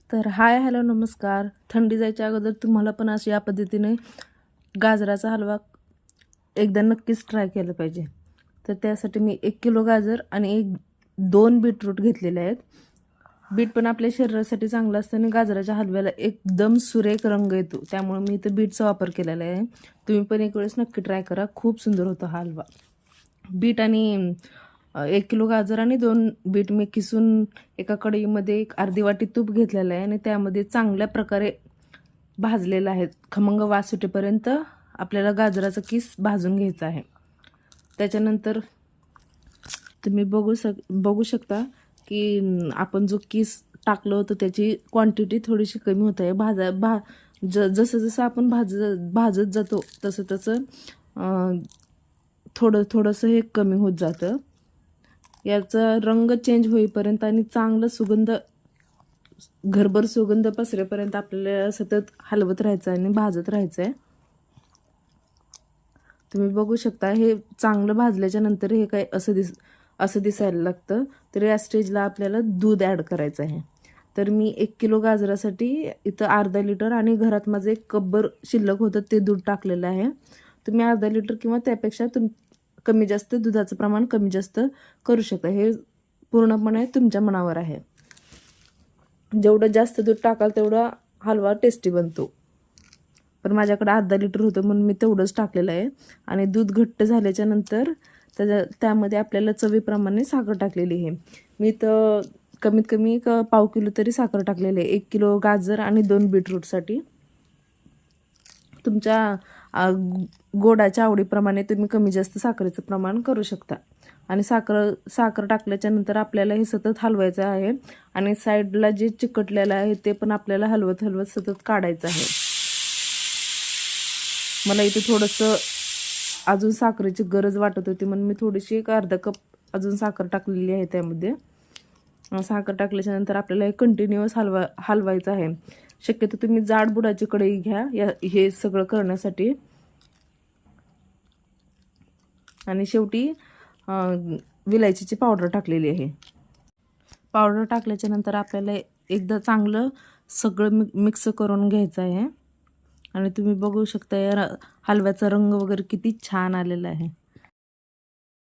तर hi hello नमस्कार. थंडी जायच्या अगोदर तुम्हाला पण अशी या पद्धतीने गाजराचा हलवा एकदा नक्कीच ट्राय केला पाहिजे. तर त्यासाठी मी 1 किलो गाजर आणि 2 बीटरूट घेतलेले आहेत. बीट पण आपल्या शरीरासाठी चांगलं असतं आणि गाजराच्या हलव्याला एकदम सुरेख रंग येतो, त्यामुळे मी इथं बीटचा वापर केलेला आहे. तुम्ही पण एक वेळेस नक्की ट्राय करा, खूप सुंदर होतो हा हलवा. बीट आणि 1 किलो गाजर आणि 2 बीट मी किसून एका कढईमध्ये एक अर्धी वाटी तूप घेतलेलं आहे आणि त्यामध्ये चांगल्या प्रकारे भाजलेलं आहे. खमंग वास सुटेपर्यंत आपल्याला गाजराचा किस भाजून घ्यायचा आहे. त्याच्यानंतर तुम्ही बघू शकता की आपण जो किस टाकलं होतं त्याची क्वांटिटी थोडीशी कमी होत आहे. जसं जसं आपण भाजत जातो तसं तसं थोडंसं हे कमी होत जातं. याचा रंग चेंज होईपर्यंत आणि चांगला सुगंध घरभर सुगंध पसरेपर्यंत आपल्याला सतत हलवत राहायचं आणि भाजत राहायचं आहे. तुम्ही बघू शकता हे चांगलं भाजल्याच्या नंतर हे काय असं दिसायला लागतं. तर या स्टेजला आपल्याला दूध ॲड करायचं आहे. तर मी 1 किलो गाजरासाठी इथं अर्धा लिटर आणि घरात माझं 1 कपभर शिल्लक होतं ते दूध टाकलेलं आहे. तुम्ही अर्धा लिटर किंवा त्यापेक्षा कमी जास्त दुधाचं प्रमाण कमी जास्त करू शकता. हे पूर्णपणे तुमच्या मनावर आहे. जेवढं जास्त दूध टाकाल तेवढा हलवा टेस्टी बनतो. पण माझ्याकडे अर्धा लिटर होतं म्हणून मी तेवढंच टाकलेलं आहे. आणि दूध घट्ट झाल्याच्या नंतर त्यामध्ये आपल्याला चवीप्रमाणे साखर टाकलेली आहे. मी तर कमीत कमी 1/2 किलो तरी साखर टाकलेली आहे 1 किलो गाजर आणि 2 बीटरूटसाठी. तुमच्या गोडाच्या आवडीप्रमाणे तुम्ही कमी जास्त साखरेचं प्रमाण करू शकता. आणि साखर टाकल्याच्या नंतर आपल्याला हे सतत हलवायचं आहे आणि साईडला जे चिकटलेलं आहे ते पण आपल्याला हलवत सतत काढायचं आहे. मला इथे थोडंसं अजून साखरेची गरज वाटत होती म्हणून मी थोडीशी 1 अर्धा कप अजून साखर टाकलेली आहे त्यामध्ये. साखर टाकल्याच्या नंतर आपल्याला हे कंटिन्युअस हलवायचं आहे. शक्यतो तुम्ही जाड बुडाची कढई घ्या हे सगळं करण्यासाठी. आणि शेवटी विलायचीची पावडर टाकलेली आहे. पावडर टाकल्याच्या नंतर आपल्याला एकदा चांगलं सगळं मिक्स करून घ्यायचं आहे. आणि तुम्ही बघू शकता या हलव्याचा रंग वगैरे किती छान आलेला आहे.